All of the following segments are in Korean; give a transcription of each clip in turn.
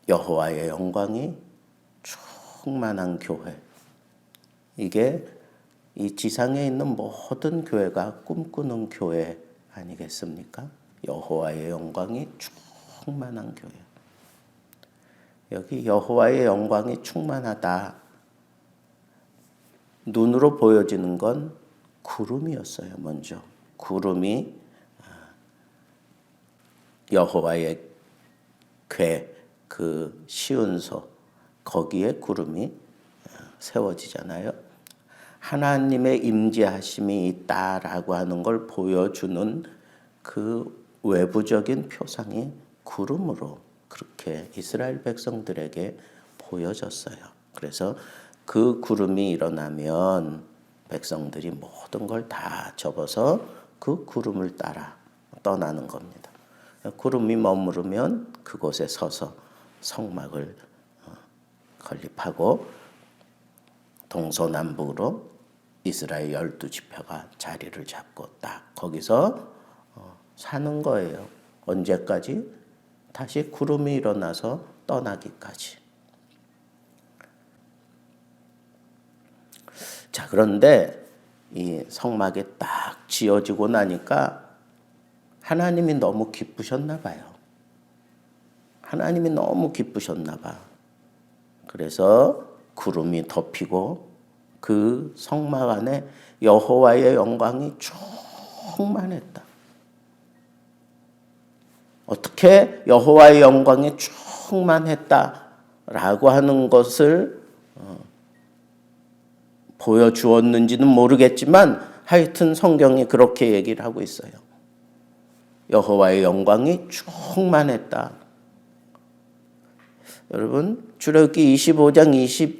여호와의 영광이 충만한 교회. 이게 이 지상에 있는 모든 교회가 꿈꾸는 교회 아니겠습니까? 여호와의 영광이 충만한 교회. 여기 여호와의 영광이 충만하다. 눈으로 보여지는 건 구름이었어요. 먼저 구름이 여호와의 궤, 그 시은소, 거기에 구름이 세워지잖아요. 하나님의 임재하심이 있다라고 하는 걸 보여주는 그 외부적인 표상이 구름으로 그렇게 이스라엘 백성들에게 보여졌어요. 그래서 그 구름이 일어나면 백성들이 모든 걸 다 접어서 그 구름을 따라 떠나는 겁니다. 구름이 머무르면 그곳에 서서 성막을 건립하고 동서남북으로 이스라엘 12지파가 자리를 잡고 딱 거기서 사는 거예요. 언제까지? 다시 구름이 일어나서 떠나기까지. 자, 그런데 이 성막이 딱 지어지고 나니까 하나님이 너무 기쁘셨나 봐요. 하나님이 너무 기쁘셨나 봐. 그래서 구름이 덮이고 그 성막 안에 여호와의 영광이 충만했다. 어떻게 여호와의 영광이 충만했다라고 하는 것을 보여주었는지는 모르겠지만 하여튼 성경이 그렇게 얘기를 하고 있어요. 여호와의 영광이 충만했다. 여러분 출애굽기 25장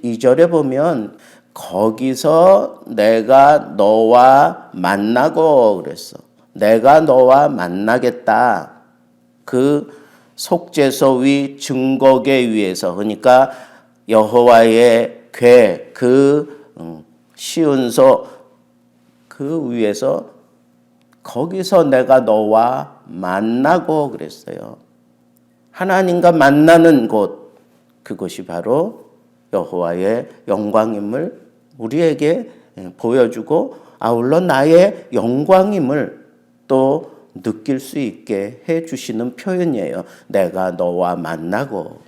22절에 보면 거기서 내가 너와 만나고 그랬어. 내가 너와 만나겠다. 그 속죄소 위 증거궤 위에서, 그러니까 여호와의 궤, 그 시은소 그 위에서 거기서 내가 너와 만나고 그랬어요. 하나님과 만나는 곳, 그것이 바로 여호와의 영광임을 우리에게 보여주고 아울러 나의 영광임을 또 느낄 수 있게 해주시는 표현이에요. 내가 너와 만나고.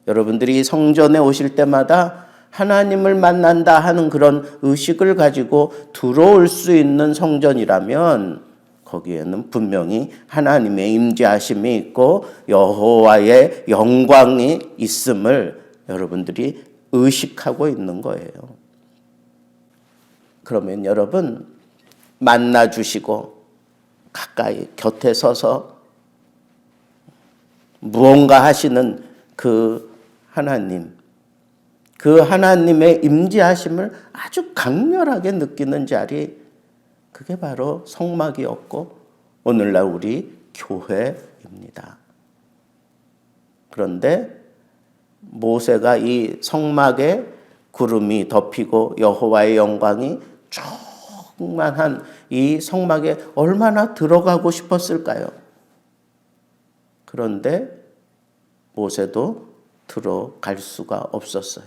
여러분들이 성전에 오실 때마다 하나님을 만난다 하는 그런 의식을 가지고 들어올 수 있는 성전이라면 거기에는 분명히 하나님의 임재하심이 있고 여호와의 영광이 있음을 여러분들이 의식하고 있는 거예요. 그러면 여러분 만나 주시고 가까이 곁에 서서 무언가 하시는 그 하나님, 그 하나님의 임재하심을 아주 강렬하게 느끼는 자리, 그게 바로 성막이었고 오늘날 우리 교회입니다. 그런데 모세가 이 성막에 구름이 덮이고 여호와의 영광이 충만한 이 성막에 얼마나 들어가고 싶었을까요? 그런데 모세도 들어갈 수가 없었어요.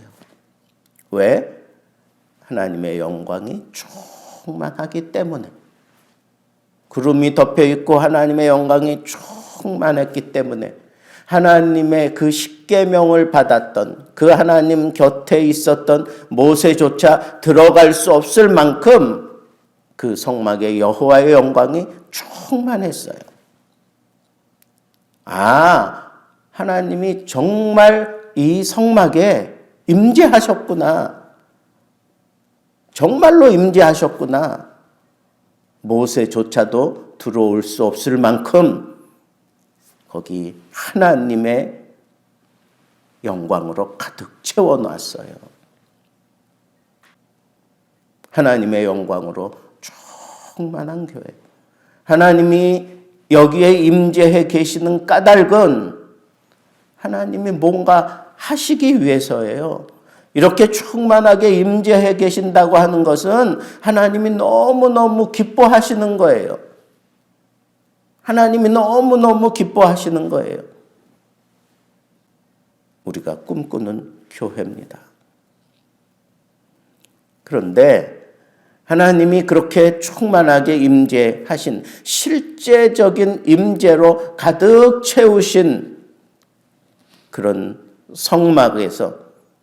왜? 하나님의 영광이 충만하기 때문에. 구름이 덮여 있고 하나님의 영광이 충만했기 때문에 하나님의 그 십계명을 받았던 그 하나님 곁에 있었던 모세조차 들어갈 수 없을 만큼 그 성막에 여호와의 영광이 충만했어요. 하나님이 정말 이 성막에 임재하셨구나. 정말로 임재하셨구나. 모세조차도 들어올 수 없을 만큼 거기 하나님의 영광으로 가득 채워놨어요. 하나님의 영광으로 충만한 교회. 하나님이 여기에 임재해 계시는 까닭은 하나님이 뭔가 하시기 위해서예요. 이렇게 충만하게 임재해 계신다고 하는 것은 하나님이 너무너무 기뻐하시는 거예요. 하나님이 너무너무 기뻐하시는 거예요. 우리가 꿈꾸는 교회입니다. 그런데 하나님이 그렇게 충만하게 임재하신 실제적인 임재로 가득 채우신 그런 성막에서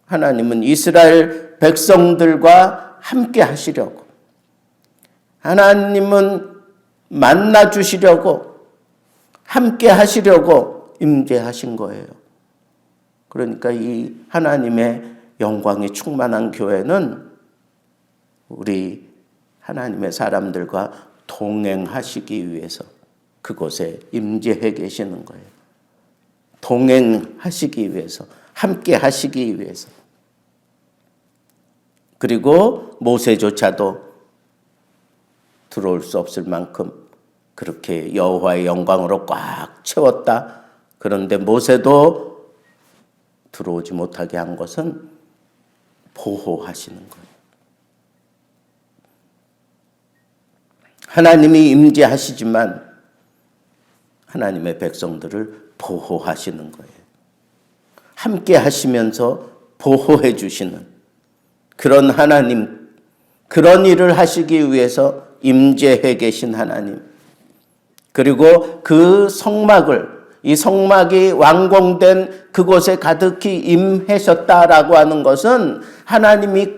하나님은 이스라엘 백성들과 함께 하시려고, 하나님은 만나 주시려고, 함께 하시려고 임재하신 거예요. 그러니까 이 하나님의 영광이 충만한 교회는 우리 하나님의 사람들과 동행하시기 위해서 그곳에 임재해 계시는 거예요. 동행하시기 위해서, 함께 하시기 위해서. 그리고 모세조차도 들어올 수 없을 만큼 그렇게 여호와의 영광으로 꽉 채웠다. 그런데 모세도 들어오지 못하게 한 것은 보호하시는 거예요. 하나님이 임재하시지만 하나님의 백성들을 보호하시는 거예요. 함께 하시면서 보호해 주시는 그런 하나님, 그런 일을 하시기 위해서 임재해 계신 하나님, 그리고 그 성막을, 이 성막이 완공된 그곳에 가득히 임하셨다라고 하는 것은 하나님이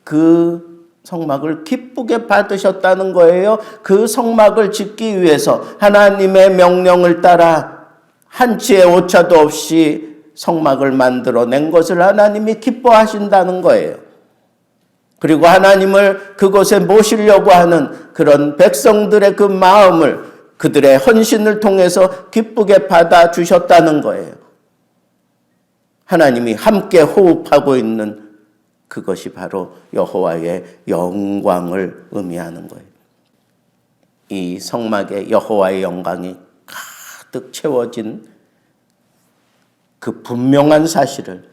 그 성막을 기쁘게 받으셨다는 거예요. 그 성막을 짓기 위해서 하나님의 명령을 따라 한치의 오차도 없이 성막을 만들어낸 것을 하나님이 기뻐하신다는 거예요. 그리고 하나님을 그곳에 모시려고 하는 그런 백성들의 그 마음을, 그들의 헌신을 통해서 기쁘게 받아주셨다는 거예요. 하나님이 함께 호흡하고 있는 그것이 바로 여호와의 영광을 의미하는 거예요. 이 성막에 여호와의 영광이 가득 채워진 그 분명한 사실을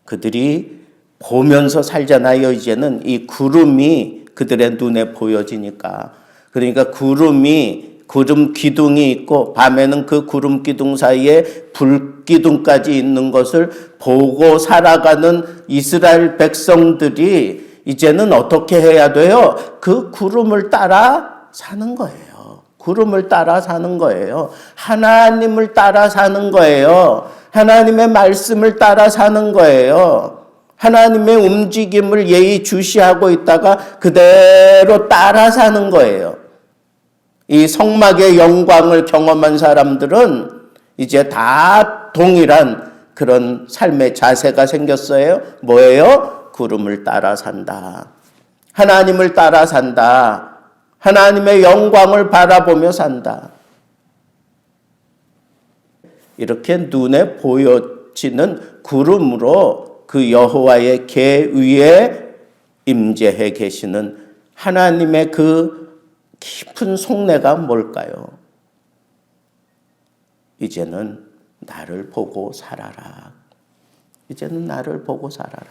그들이 보면서 살잖아요. 이제는 이 구름이 그들의 눈에 보여지니까. 그러니까 구름 기둥이 있고 밤에는 그 구름 기둥 사이에 불 기둥까지 있는 것을 보고 살아가는 이스라엘 백성들이 이제는 어떻게 해야 돼요? 그 구름을 따라 사는 거예요. 구름을 따라 사는 거예요. 하나님을 따라 사는 거예요. 하나님의 말씀을 따라 사는 거예요. 하나님의 움직임을 예의주시하고 있다가 그대로 따라 사는 거예요. 이 성막의 영광을 경험한 사람들은 이제 다 동일한 그런 삶의 자세가 생겼어요. 뭐예요? 구름을 따라 산다. 하나님을 따라 산다. 하나님의 영광을 바라보며 산다. 이렇게 눈에 보여지는 구름으로 그 여호와의 계 위에 임재해 계시는 하나님의 그 깊은 속내가 뭘까요? 이제는 나를 보고 살아라. 이제는 나를 보고 살아라.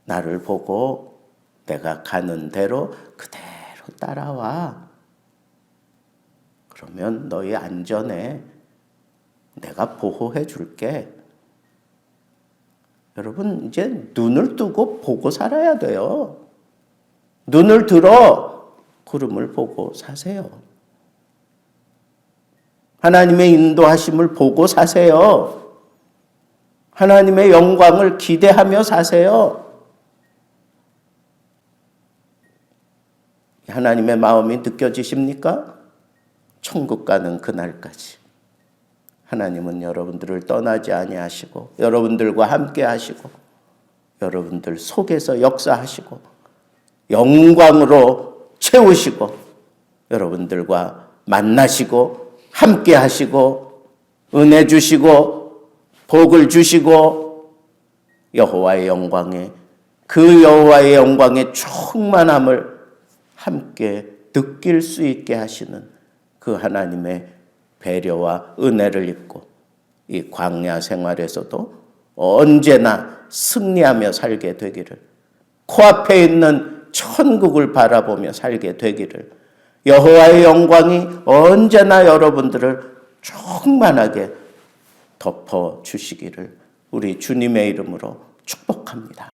나를 보고 내가 가는 대로 그대로 따라와. 그러면 너희 안전에 내가 보호해 줄게. 여러분, 이제 눈을 뜨고 보고 살아야 돼요. 눈을 들어 구름을 보고 사세요. 하나님의 인도하심을 보고 사세요. 하나님의 영광을 기대하며 사세요. 하나님의 마음이 느껴지십니까? 천국 가는 그날까지 하나님은 여러분들을 떠나지 아니하시고 여러분들과 함께 하시고 여러분들 속에서 역사하시고 영광으로 채우시고 여러분들과 만나시고 함께 하시고 은혜 주시고 복을 주시고 여호와의 영광에 그 여호와의 영광의 충만함을 함께 느낄 수 있게 하시는 그 하나님의 배려와 은혜를 입고 이 광야 생활에서도 언제나 승리하며 살게 되기를, 코앞에 있는 천국을 바라보며 살게 되기를, 여호와의 영광이 언제나 여러분들을 충만하게 덮어주시기를 우리 주님의 이름으로 축복합니다.